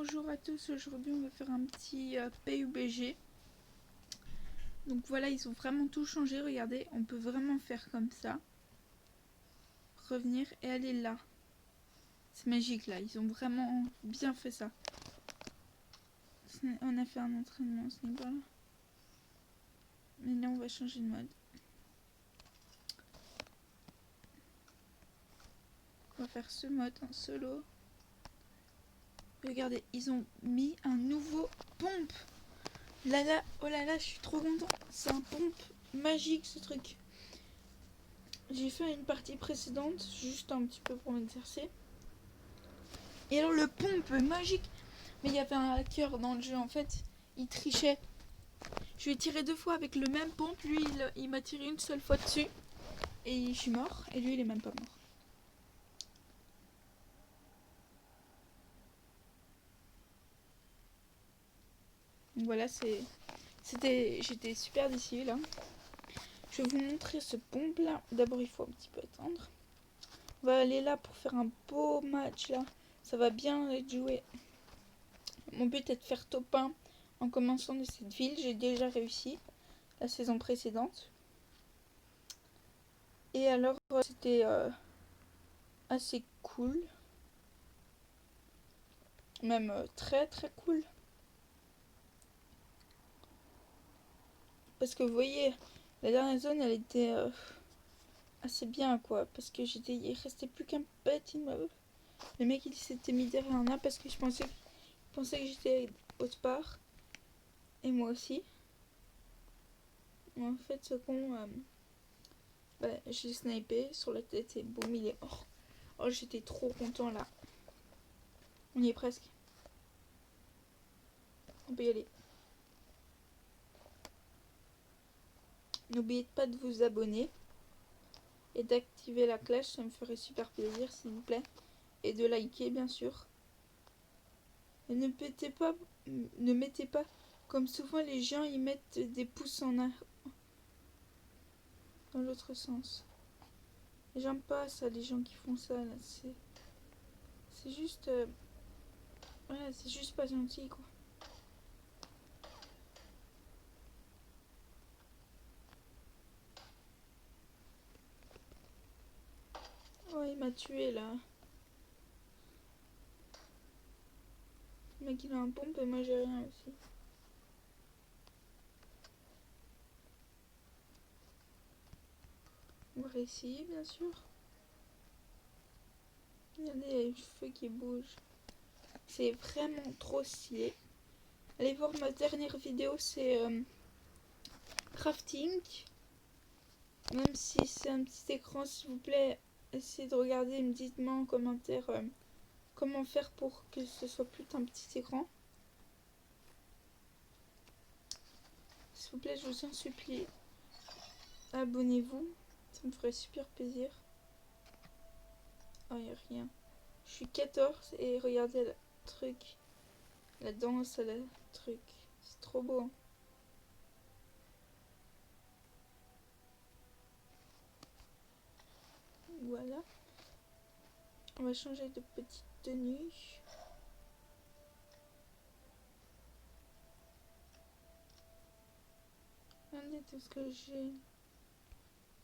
Bonjour à tous, aujourd'hui on va faire un petit PUBG. Donc voilà, ils ont vraiment tout changé, regardez, on peut vraiment faire comme ça. Revenir et aller là. C'est magique là, ils ont vraiment bien fait ça. On a fait un entraînement, ce n'est pas là. Mais là on va changer de mode. On va faire ce mode en solo. Regardez, ils ont mis un nouveau pompe. Là là, oh là là, je suis trop content. C'est un pompe magique ce truc. J'ai fait une partie précédente, juste un petit peu pour m'exercer. Et alors le pompe magique. Mais il y avait un hacker dans le jeu en fait. Il trichait. Je lui ai tiré 2 fois avec le même pompe. Lui il m'a tiré une seule fois dessus. Et je suis mort. Et lui il est même pas mort. Donc voilà, j'étais super déçue là. Je vais vous montrer ce pompe là. D'abord il faut un petit peu attendre. On va aller là pour faire un beau match là. Ça va bien être joué. Mon but est de faire top 1 en commençant de cette ville. J'ai déjà réussi la saison précédente. Et alors c'était assez cool. Même très très cool. Parce que vous voyez, la dernière zone elle était assez bien quoi. Parce que il restait plus qu'un petit immeuble. Le mec il s'était mis derrière un arbre parce que je pensais que j'étais au spar. Et moi aussi. En fait ce con, je l'ai snipé sur la tête et boum il est mort. Oh j'étais trop content là. On y est presque. On peut y aller. N'oubliez pas de vous abonner et d'activer la cloche, ça me ferait super plaisir s'il vous plaît. Et de liker bien sûr. Et ne mettez pas comme souvent les gens ils mettent des pouces en arrière dans l'autre sens. J'aime pas ça, les gens qui font ça là. C'est juste voilà, c'est juste pas gentil quoi. Oh il m'a tué là. Le mec il a un pompe et moi j'ai rien aussi. On va réessayer bien sûr. Regardez les cheveux qui bougent. C'est vraiment trop stylé. Allez voir ma dernière vidéo, c'est crafting. Même si c'est un petit écran, s'il vous plaît, essayez de regarder et me dites-moi en commentaire comment faire pour que ce soit plus un petit écran. S'il vous plaît, je vous en supplie, abonnez-vous, ça me ferait super plaisir. Oh, il n'y a rien. Je suis 14 et regardez le truc, la danse, le truc, c'est trop beau. Hein. Voilà. On va changer de petite tenue. Regardez tout ce que j'ai.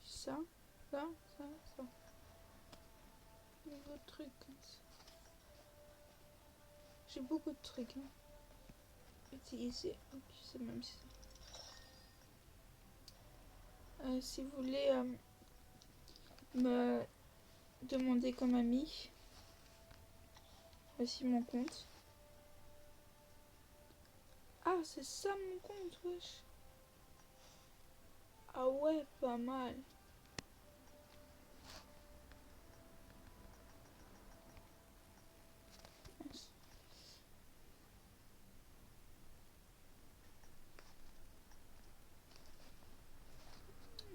Ça, ça, ça, ça. Nouveau truc comme ça. J'ai beaucoup de trucs. Hein. Utiliser. Oh, je sais même si ça. Si vous voulez me demander comme ami, voici mon compte. Ah, c'est ça mon compte, wesh. Ah ouais, pas mal.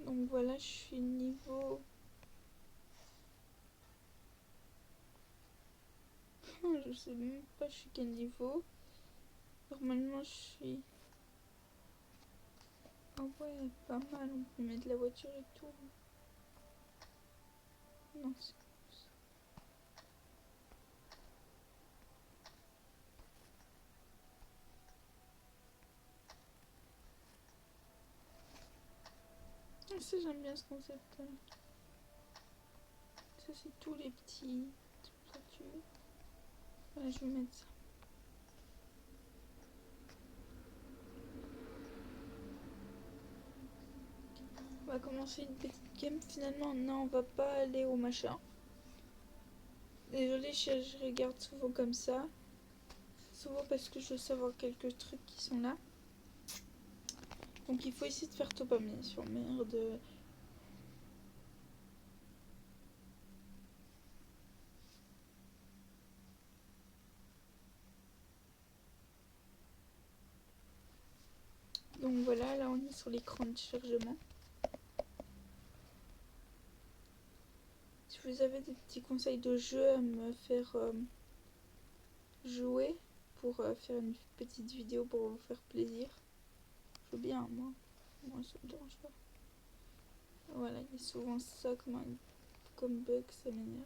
Donc voilà, je suis niveau... je sais même pas je suis quel niveau. Normalement je suis... Ah ouais, pas mal, on peut mettre la voiture et tout. Non, c'est... Ça, j'aime bien ce concept. Ça, c'est tous les petits statues. Voilà, je vais mettre ça. On va commencer une petite game. Finalement, non, on va pas aller au machin. Désolée, je regarde souvent comme ça. Souvent parce que je veux savoir quelques trucs qui sont là. Donc il faut essayer de faire top bien sûr. Merde. Donc voilà, là on est sur l'écran de chargement. Si vous avez des petits conseils de jeu à me faire jouer pour faire une petite vidéo pour vous faire plaisir, je veux bien, moi ça me dérange pas. Voilà, il y a souvent ça comme bug, ça m'énerve.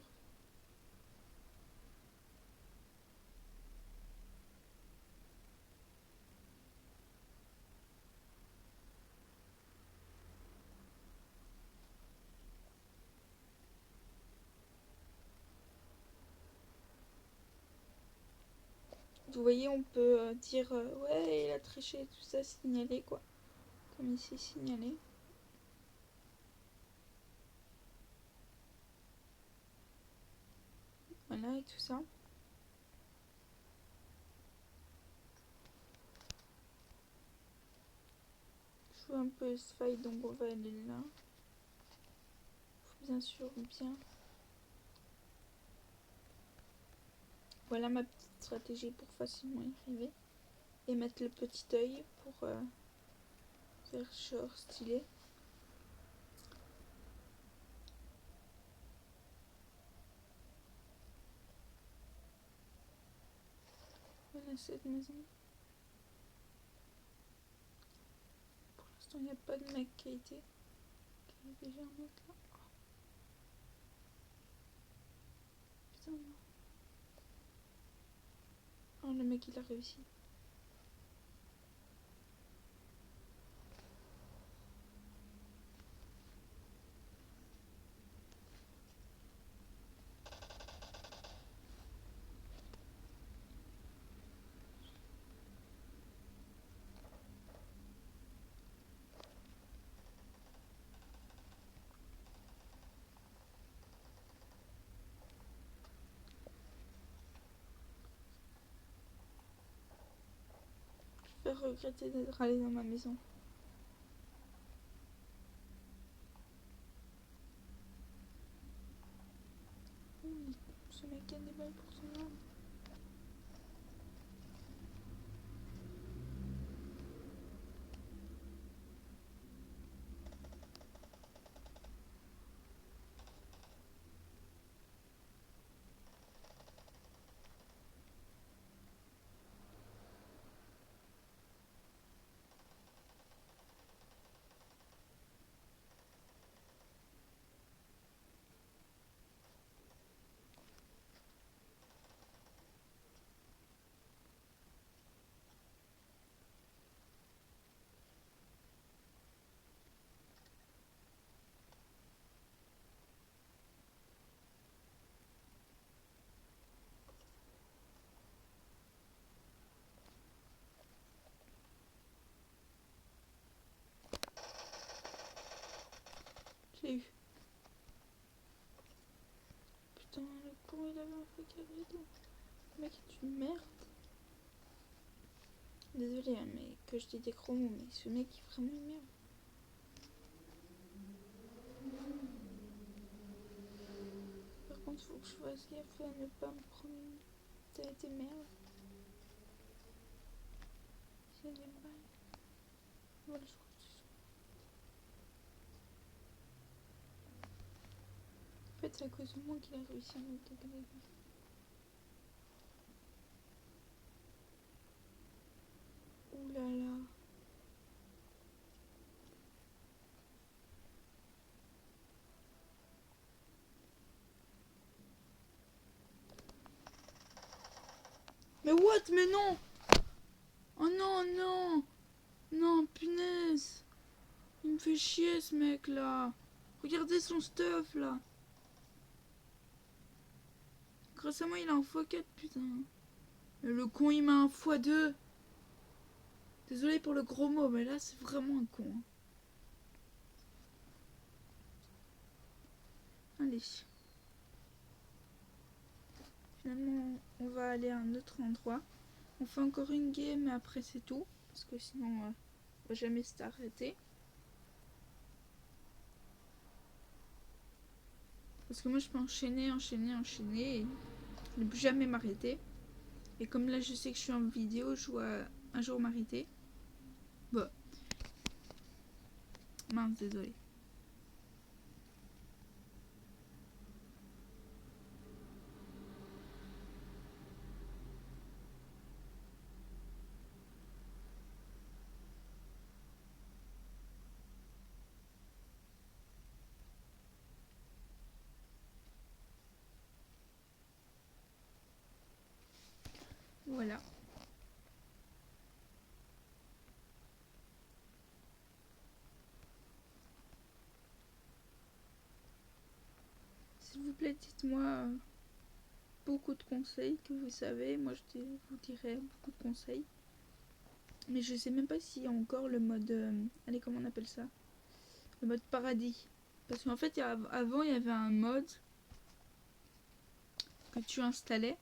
Vous voyez, on peut dire ouais, il a triché, tout ça, signaler quoi. Comme ici, signaler. Voilà, et tout ça. Je vois un peu ce faille, donc on va aller là. Faut bien sûr bien. Voilà ma petite stratégie pour facilement y arriver. Et mettre le petit œil pour faire genre stylé. Voilà cette maison. Pour l'instant, il n'y a pas de mec qui a été. Il y a déjà un autre là. Oh. Putain, non. Oh, le mec il a réussi. Je vais regretter d'être allé dans ma maison. Ce mec a des balles pour son arme. Je l'ai eu. Putain, le con il avait un fake avec. Le mec est une merde. Désolée, hein, mais que je dis des gros mots, mais ce mec est vraiment une merde. Par contre, faut que je fasse gaffe à ne pas me prendre une tête de merde. S'il y a des balles. Voilà, je crois que c'est ça. En fait, c'est à cause de moi qu'il a réussi à me dégager. Ouh là là. Mais what? Mais non! Oh non, non! Non, punaise! Il me fait chier ce mec là. Regardez son stuff là. Grâce à moi il a un x4 putain. Et le con il m'a un x2. Désolé pour le gros mot mais là c'est vraiment un con. Hein. Allez. Finalement on va aller à un autre endroit. On fait encore une game mais après c'est tout. Parce que sinon on va jamais s'arrêter. Parce que moi je peux enchaîner et ne plus jamais m'arrêter. Et comme là je sais que je suis en vidéo, je dois un jour m'arrêter. Bon. Mince, désolé. Voilà. S'il vous plaît, dites-moi beaucoup de conseils que vous savez. Moi, je vous dirai beaucoup de conseils. Mais je sais même pas s'il y a encore le mode... allez, comment on appelle ça? Le mode paradis. Parce qu'en fait, avant, il y avait un mode que tu installais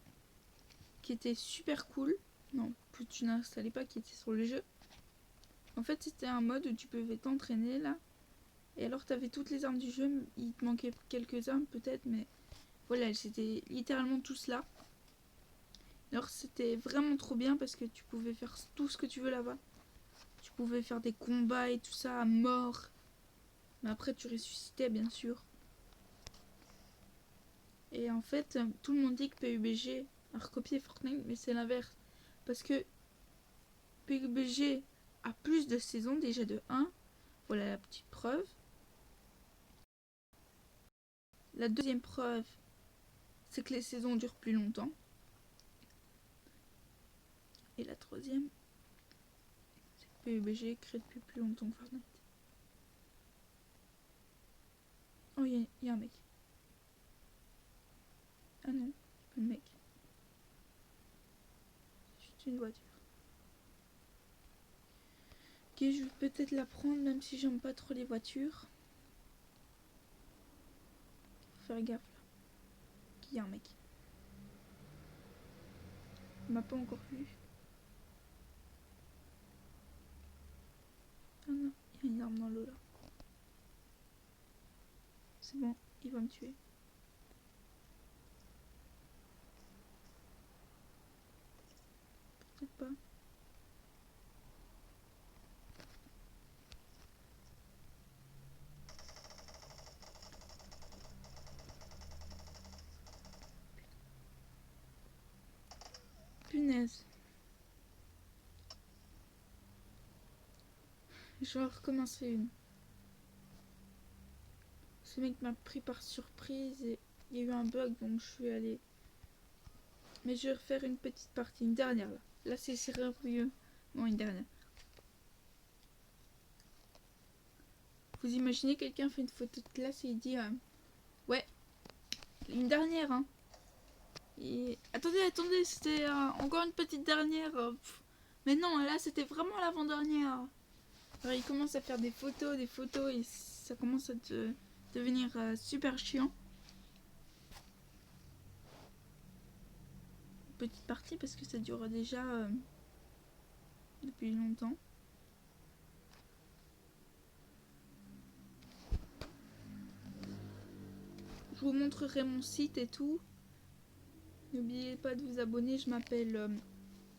qui était super cool. Non, que tu n'installais pas, qui était sur le jeu. En fait, c'était un mode où tu pouvais t'entraîner là. Et alors, tu avais toutes les armes du jeu. Il te manquait quelques armes peut-être, mais voilà, c'était littéralement tous là. Alors, c'était vraiment trop bien parce que tu pouvais faire tout ce que tu veux là-bas. Tu pouvais faire des combats et tout ça à mort. Mais après, tu ressuscitais, bien sûr. Et en fait, tout le monde dit que PUBG a recopié Fortnite, mais c'est l'inverse. Parce que PUBG a plus de saisons, déjà de 1. Voilà la petite preuve. La deuxième preuve, c'est que les saisons durent plus longtemps. Et la troisième, c'est que PUBG est créé depuis plus longtemps que Fortnite. Oh, il y a un mec. Ah non, c'est pas le mec. C'est juste une voiture. Ok, je vais peut-être la prendre même si j'aime pas trop les voitures. Faut faire gaffe là. Qu'il y a un mec. Il m'a pas encore vu. Ah non, il y a une arme dans l'eau là. C'est bon, il va me tuer. Peut-être pas. Punaise. Je vais recommencer une. Ce mec m'a pris par surprise et il y a eu un bug donc je suis allée. Mais je vais refaire une petite partie, une dernière là. Là c'est sérieux. Bon, une dernière. Vous imaginez quelqu'un fait une photo de classe et il dit ouais, une dernière hein. Et... attendez, c'était encore une petite dernière. Mais non, là c'était vraiment l'avant-dernière. Alors il commence à faire des photos et ça commence à devenir super chiant. Petite partie parce que ça dure déjà depuis longtemps. Je vous montrerai mon site et tout. N'oubliez pas de vous abonner, je m'appelle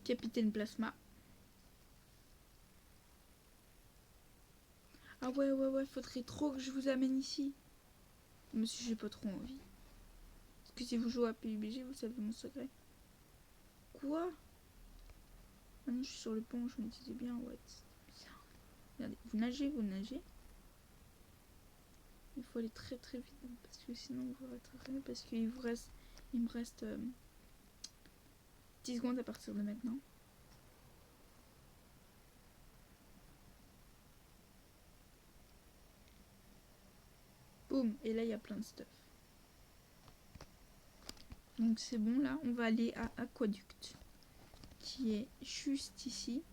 Capitaine Plasma. Ah ouais, faudrait trop que je vous amène ici. Mais si j'ai pas trop envie. Parce que si vous jouez à PUBG, vous savez mon secret. Quoi? Ah non, je suis sur le pont, je me disais bien, ouais. Regardez, vous nagez. Il faut aller très très vite parce que sinon vous rattraperez. Parce qu'il me reste 10 secondes à partir de maintenant. Boum. Et là, il y a plein de stuff. Donc c'est bon, là. On va aller à Aquaduct, qui est juste ici.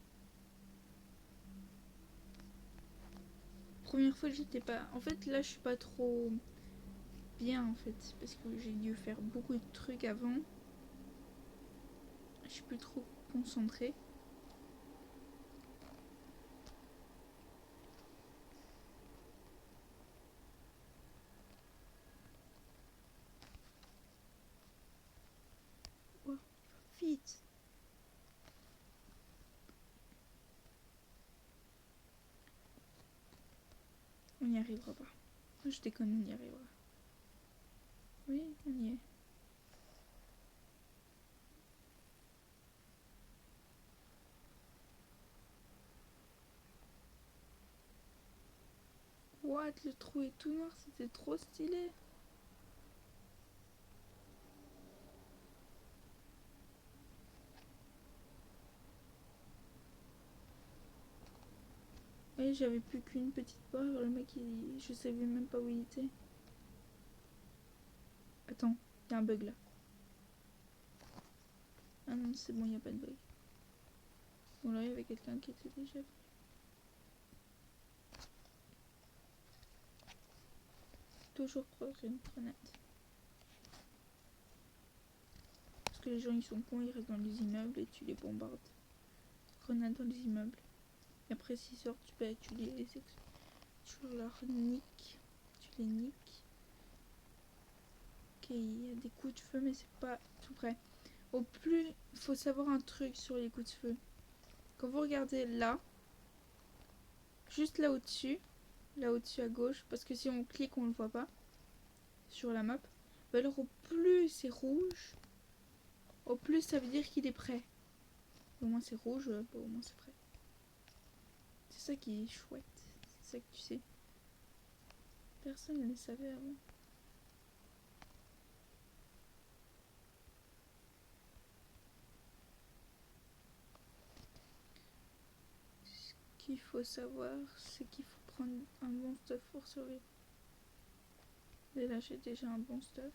Première fois, j'étais pas... En fait, là, je suis pas trop bien, en fait. Parce que j'ai dû faire beaucoup de trucs avant. Je suis plus trop concentrée. Oh, vite. On n'y arrivera pas. Je déconne, on y arrivera. Oui, on y est. What, le trou est tout noir, c'était trop stylé. Oui, j'avais plus qu'une petite barre, le mec, je savais même pas où il était. Attends, il y a un bug là. Ah non, c'est bon, il n'y a pas de bug. Bon, là, il y avait quelqu'un qui était déjà venu. Toujours prendre une grenade. Parce que les gens, ils sont cons, ils restent dans les immeubles et tu les bombardes. Grenade dans les immeubles. Et après, s'ils sortent, tu leur niques. Tu les niques. Ok, il y a des coups de feu, mais c'est pas tout près. Au plus, il faut savoir un truc sur les coups de feu. Quand vous regardez là, juste là au-dessus à gauche, parce que si on clique, on le voit pas sur la map. Bah alors au plus c'est rouge, au plus ça veut dire qu'il est prêt. Au moins c'est rouge, bah, au moins c'est prêt. C'est ça qui est chouette. C'est ça que tu sais. Personne ne le savait avant. Ce qu'il faut savoir, c'est qu'il faut prendre un bon stuff pour survivre. Et là j'ai déjà un bon stuff.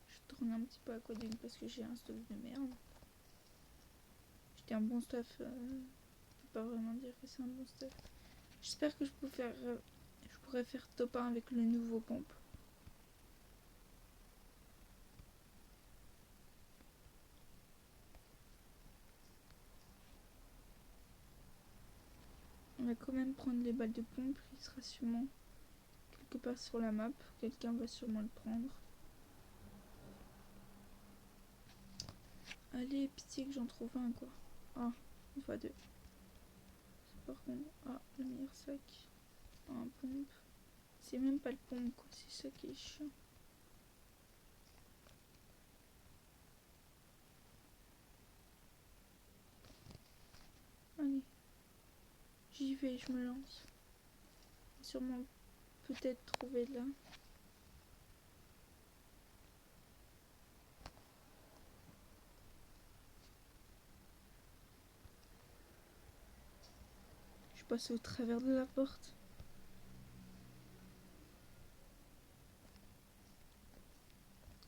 Je tourne un petit peu à Aquaduct parce que j'ai un stuff de merde. J'étais un bon stuff, je peux pas vraiment dire que c'est un bon stuff. J'espère que je pourrais faire top 1 avec le nouveau pompe. On va quand même prendre les balles de pompe, il sera sûrement quelque part sur la map. Quelqu'un va sûrement le prendre. Allez, pitié que j'en trouve un quoi. Ah, une fois deux. C'est par contre. Ah, le meilleur sac. Un pompe. C'est même pas le pompe quoi, c'est ça qui est chiant. Allez. J'y vais, je me lance. Sûrement peut-être trouver là. Je passe au travers de la porte.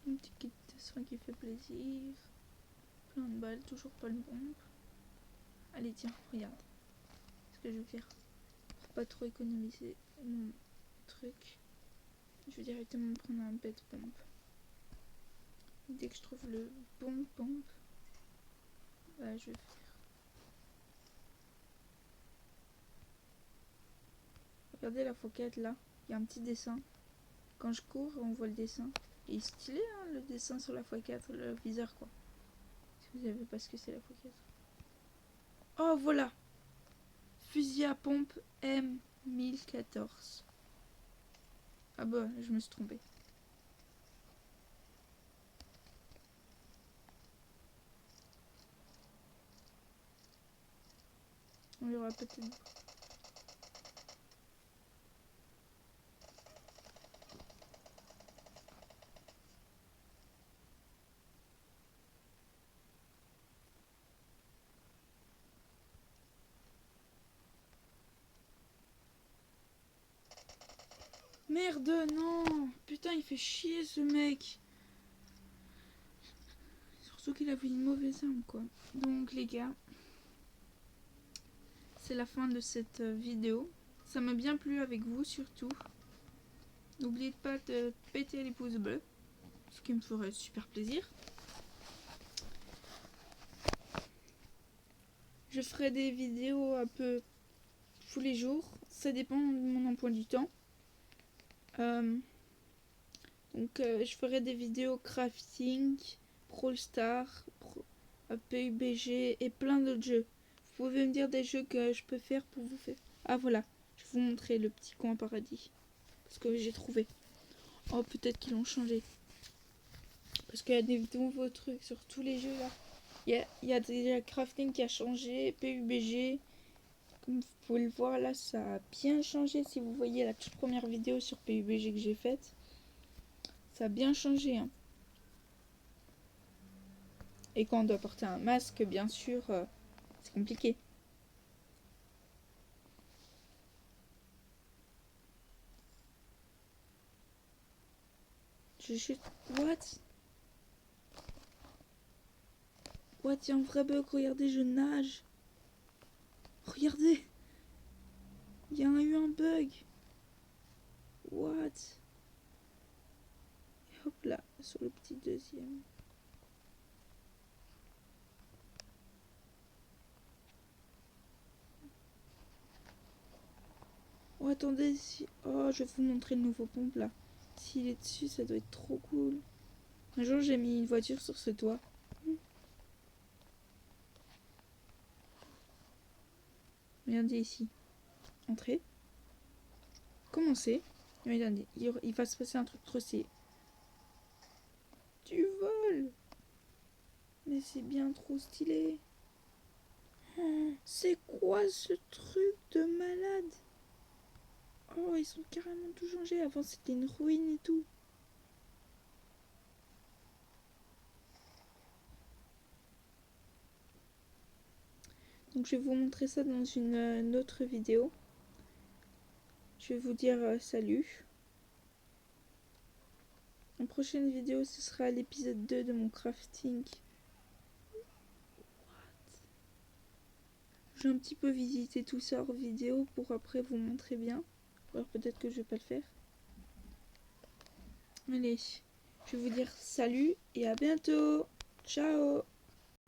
Un petit kit de soin qui fait plaisir. Plein de balles, toujours pas le pompe. Allez tiens, regarde. Ce que je vais faire. Pour pas trop économiser mon truc. Je vais directement prendre un bed pompe. Dès que je trouve le bon pompe, bah, je vais faire. Regardez la foquette là, il y a un petit dessin. Quand je cours, on voit le dessin. Et il est stylé hein, le dessin sur la x4, le viseur quoi. Si vous savez pas ce que c'est la x4. Oh voilà, fusil à pompe M1014. Ah bah, je me suis trompée. On y aura peut-être. Merde, non. Putain, il fait chier ce mec. Surtout qu'il avait une mauvaise âme, quoi. Donc, les gars, c'est la fin de cette vidéo. Ça m'a bien plu avec vous, surtout. N'oubliez pas de péter les pouces bleus, ce qui me ferait super plaisir. Je ferai des vidéos un peu tous les jours. Ça dépend de mon emploi du temps. Je ferai des vidéos crafting, Brawl Stars, PUBG et plein d'autres jeux. Vous pouvez me dire des jeux que je peux faire pour vous faire. Ah voilà, je vais vous montrer le petit coin paradis. Parce que j'ai trouvé. Oh, peut-être qu'ils l'ont changé. Parce qu'il y a des nouveaux trucs sur tous les jeux là. Il y a déjà crafting qui a changé, PUBG. Comme vous pouvez le voir là, ça a bien changé. Si vous voyez la toute première vidéo sur PUBG que j'ai faite, ça a bien changé. Hein. Et quand on doit porter un masque, bien sûr, c'est compliqué. Je juste... What? What? Il y a un vrai bug. Regardez, je nage. Regardez. Il y a eu un bug. What? Et hop là, sur le petit deuxième. Oh, attendez. Oh, je vais vous montrer le nouveau pompe là. S'il est dessus, ça doit être trop cool. Un jour, j'ai mis une voiture sur ce toit. Regardez ici. Entrez. Commencez. Regardez, il va se passer un truc trop stylé. Tu voles. Mais c'est bien trop stylé. Oh, c'est quoi ce truc de malade? Oh, ils sont carrément tout changé. Avant, c'était une ruine et tout. Donc, je vais vous montrer ça dans une autre vidéo. Je vais vous dire salut. En prochaine vidéo, ce sera l'épisode 2 de mon crafting. J'ai un petit peu visité tout ça hors vidéo pour après vous montrer bien. Alors peut-être que je vais pas le faire. Allez, je vais vous dire salut et à bientôt. Ciao.